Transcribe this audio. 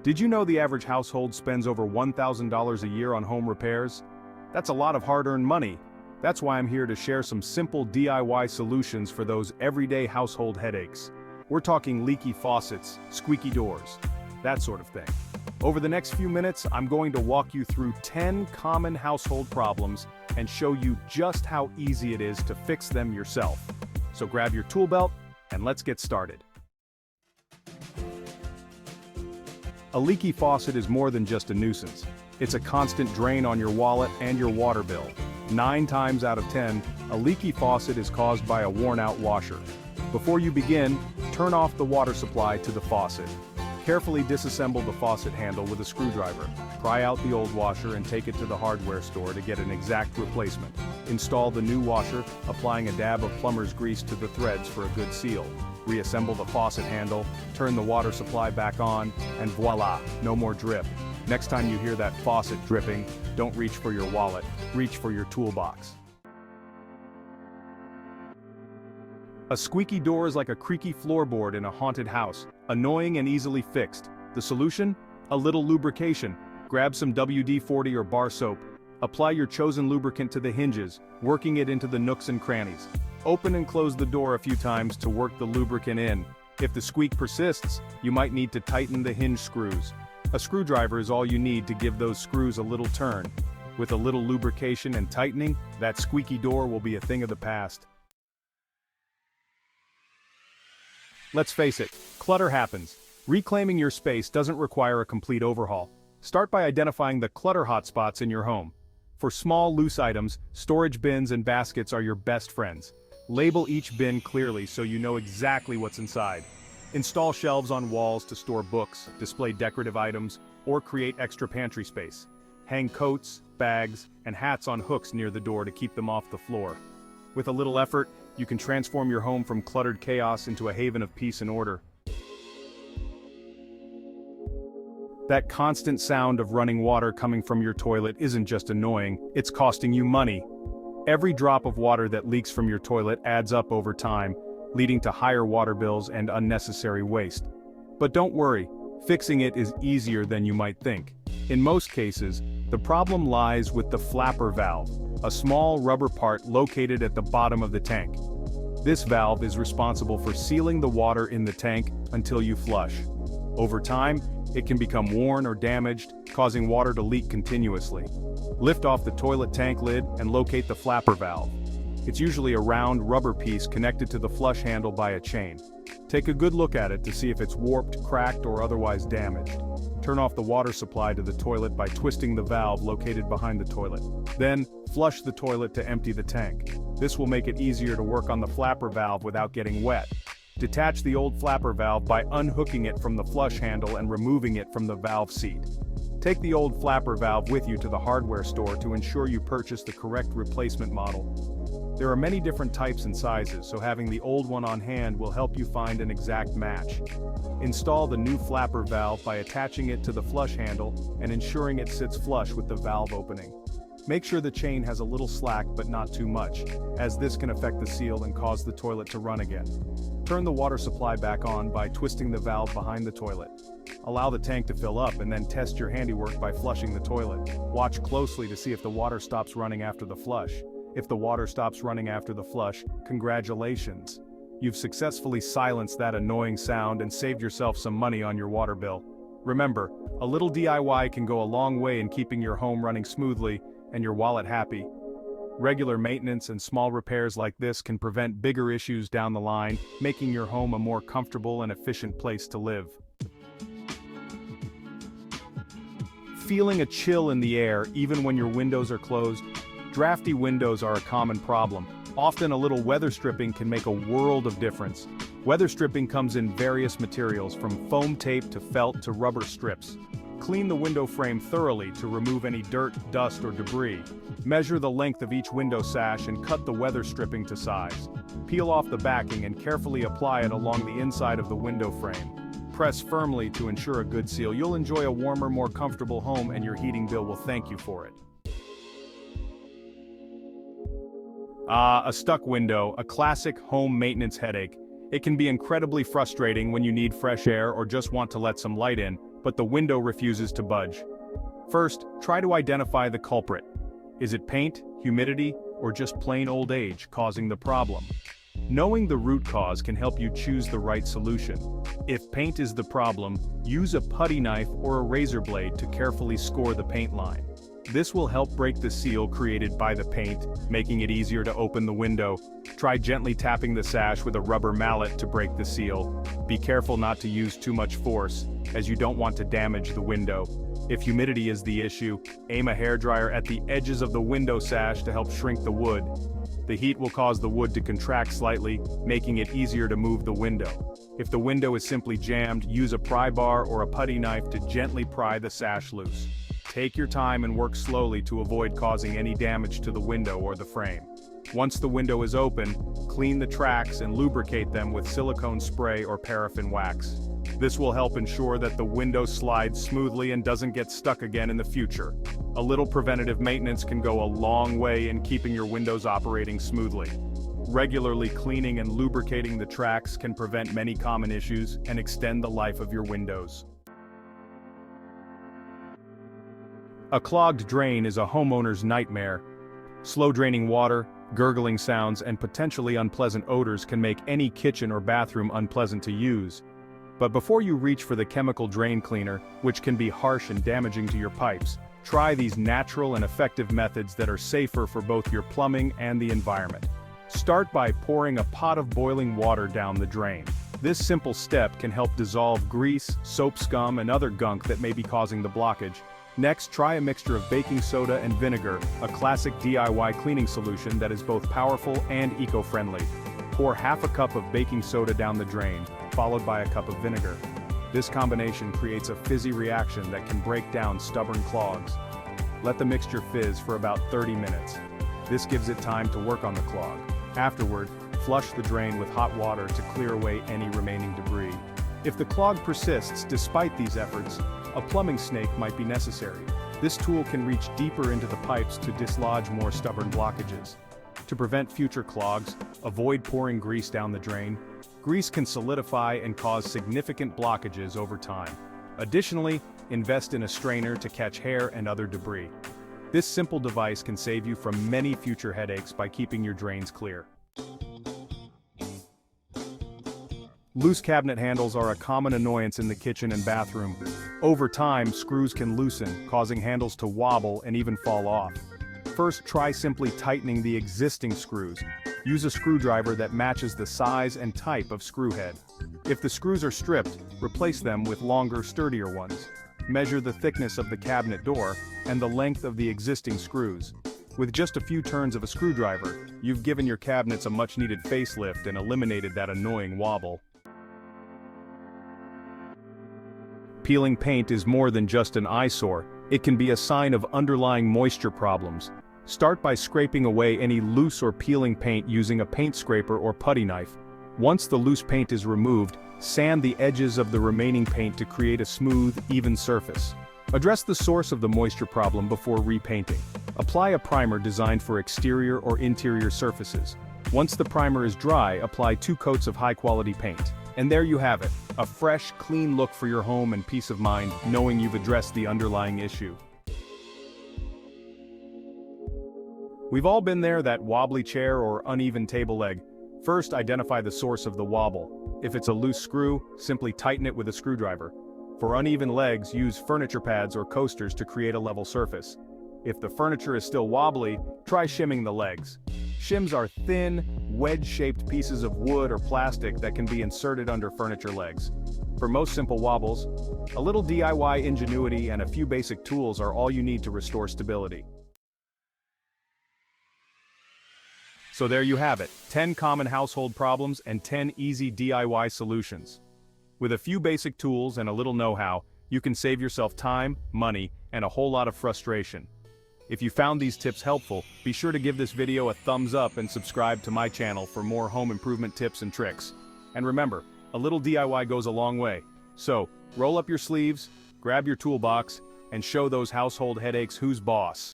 Did you know the average household spends over $1,000 a year on home repairs? That's a lot of hard-earned money. That's why I'm here to share some simple DIY solutions for those everyday household headaches. We're talking leaky faucets, squeaky doors, that sort of thing. Over the next few minutes, I'm going to walk you through 10 common household problems and show you just how easy it is to fix them yourself. So grab your tool belt and let's get started. A leaky faucet is more than just a nuisance. It's a constant drain on your wallet and your water bill. 9 times out of 10, a leaky faucet is caused by a worn-out washer. Before you begin, turn off the water supply to the faucet. Carefully disassemble the faucet handle with a screwdriver. Pry out the old washer and take it to the hardware store to get an exact replacement. Install the new washer, applying a dab of plumber's grease to the threads for a good seal. Reassemble the faucet handle, turn the water supply back on, and voila, no more drip. Next time you hear that faucet dripping, don't reach for your wallet, reach for your toolbox. A squeaky door is like a creaky floorboard in a haunted house, annoying and easily fixed. The solution? A little lubrication. Grab some WD-40 or bar soap. Apply your chosen lubricant to the hinges, working it into the nooks and crannies. Open and close the door a few times to work the lubricant in. If the squeak persists, you might need to tighten the hinge screws. A screwdriver is all you need to give those screws a little turn. With a little lubrication and tightening, that squeaky door will be a thing of the past. Let's face it, clutter happens. Reclaiming your space doesn't require a complete overhaul. Start by identifying the clutter hotspots in your home. For small, loose items, storage bins and baskets are your best friends. Label each bin clearly so you know exactly what's inside. Install shelves on walls to store books, display decorative items, or create extra pantry space. Hang coats, bags, and hats on hooks near the door to keep them off the floor. With a little effort, you can transform your home from cluttered chaos into a haven of peace and order. That constant sound of running water coming from your toilet isn't just annoying, it's costing you money. Every drop of water that leaks from your toilet adds up over time, leading to higher water bills and unnecessary waste. But don't worry, fixing it is easier than you might think. In most cases, the problem lies with the flapper valve, a small rubber part located at the bottom of the tank. This valve is responsible for sealing the water in the tank until you flush. Over time, it can become worn or damaged, causing water to leak continuously. Lift off the toilet tank lid and locate the flapper valve. It's usually a round rubber piece connected to the flush handle by a chain. Take a good look at it to see if it's warped, cracked, or otherwise damaged. Turn off the water supply to the toilet by twisting the valve located behind the toilet. Then, flush the toilet to empty the tank. This will make it easier to work on the flapper valve without getting wet. Detach the old flapper valve by unhooking it from the flush handle and removing it from the valve seat. Take the old flapper valve with you to the hardware store to ensure you purchase the correct replacement model. There are many different types and sizes, so having the old one on hand will help you find an exact match. Install the new flapper valve by attaching it to the flush handle and ensuring it sits flush with the valve opening. Make sure the chain has a little slack but not too much, as this can affect the seal and cause the toilet to run again. Turn the water supply back on by twisting the valve behind the toilet. Allow the tank to fill up and then test your handiwork by flushing the toilet. Watch closely to see if the water stops running after the flush. If the water stops running after the flush, congratulations. You've successfully silenced that annoying sound and saved yourself some money on your water bill. Remember, a little DIY can go a long way in keeping your home running smoothly and your wallet happy. Regular maintenance and small repairs like this can prevent bigger issues down the line, making your home a more comfortable and efficient place to live. Feeling a chill in the air even when your windows are closed? Drafty windows are a common problem. Often a little weather stripping can make a world of difference. Weather stripping comes in various materials, from foam tape to felt to rubber strips. Clean the window frame thoroughly to remove any dirt, dust, or debris. Measure the length of each window sash and cut the weather stripping to size. Peel off the backing and carefully apply it along the inside of the window frame. Press firmly to ensure a good seal. You'll enjoy a warmer, more comfortable home, and your heating bill will thank you for it. A stuck window, a classic home maintenance headache. It can be incredibly frustrating when you need fresh air or just want to let some light in, but the window refuses to budge. First, try to identify the culprit. Is it paint, humidity, or just plain old age causing the problem? Knowing the root cause can help you choose the right solution. If paint is the problem, use a putty knife or a razor blade to carefully score the paint line. This will help break the seal created by the paint, making it easier to open the window. Try gently tapping the sash with a rubber mallet to break the seal. Be careful not to use too much force, as you don't want to damage the window. If humidity is the issue, aim a hairdryer at the edges of the window sash to help shrink the wood. The heat will cause the wood to contract slightly, making it easier to move the window. If the window is simply jammed, use a pry bar or a putty knife to gently pry the sash loose. Take your time and work slowly to avoid causing any damage to the window or the frame. Once the window is open, clean the tracks and lubricate them with silicone spray or paraffin wax. This will help ensure that the window slides smoothly and doesn't get stuck again in the future. A little preventative maintenance can go a long way in keeping your windows operating smoothly. Regularly cleaning and lubricating the tracks can prevent many common issues and extend the life of your windows. A clogged drain is a homeowner's nightmare. Slow draining water, gurgling sounds, and potentially unpleasant odors can make any kitchen or bathroom unpleasant to use. But before you reach for the chemical drain cleaner, which can be harsh and damaging to your pipes, try these natural and effective methods that are safer for both your plumbing and the environment. Start by pouring a pot of boiling water down the drain. This simple step can help dissolve grease, soap scum, and other gunk that may be causing the blockage. Next, try a mixture of baking soda and vinegar, a classic DIY cleaning solution that is both powerful and eco-friendly. Pour half a cup of baking soda down the drain, followed by a cup of vinegar. This combination creates a fizzy reaction that can break down stubborn clogs. Let the mixture fizz for about 30 minutes. This gives it time to work on the clog. Afterward, flush the drain with hot water to clear away any remaining debris. If the clog persists despite these efforts, a plumbing snake might be necessary. This tool can reach deeper into the pipes to dislodge more stubborn blockages. To prevent future clogs, avoid pouring grease down the drain. Grease can solidify and cause significant blockages over time. Additionally, invest in a strainer to catch hair and other debris. This simple device can save you from many future headaches by keeping your drains clear. Loose cabinet handles are a common annoyance in the kitchen and bathroom. Over time, screws can loosen, causing handles to wobble and even fall off. First, try simply tightening the existing screws. Use a screwdriver that matches the size and type of screw head. If the screws are stripped, replace them with longer, sturdier ones. Measure the thickness of the cabinet door and the length of the existing screws. With just a few turns of a screwdriver, you've given your cabinets a much-needed facelift and eliminated that annoying wobble. Peeling paint is more than just an eyesore. It can be a sign of underlying moisture problems. Start by scraping away any loose or peeling paint using a paint scraper or putty knife. Once the loose paint is removed, sand the edges of the remaining paint to create a smooth, even surface. Address the source of the moisture problem before repainting. Apply a primer designed for exterior or interior surfaces. Once the primer is dry, apply 2 coats of high-quality paint. And there you have it, a fresh, clean look for your home and peace of mind, knowing you've addressed the underlying issue. We've all been there, that wobbly chair or uneven table leg. First, identify the source of the wobble. If it's a loose screw, simply tighten it with a screwdriver. For uneven legs, use furniture pads or coasters to create a level surface. If the furniture is still wobbly, try shimming the legs. Shims are thin, wedge-shaped pieces of wood or plastic that can be inserted under furniture legs. For most simple wobbles, a little DIY ingenuity and a few basic tools are all you need to restore stability. So there you have it, 10 common household problems and 10 easy DIY solutions. With a few basic tools and a little know-how, you can save yourself time, money, and a whole lot of frustration. If you found these tips helpful, be sure to give this video a thumbs up and subscribe to my channel for more home improvement tips and tricks. And remember, a little DIY goes a long way. So, roll up your sleeves, grab your toolbox, and show those household headaches who's boss.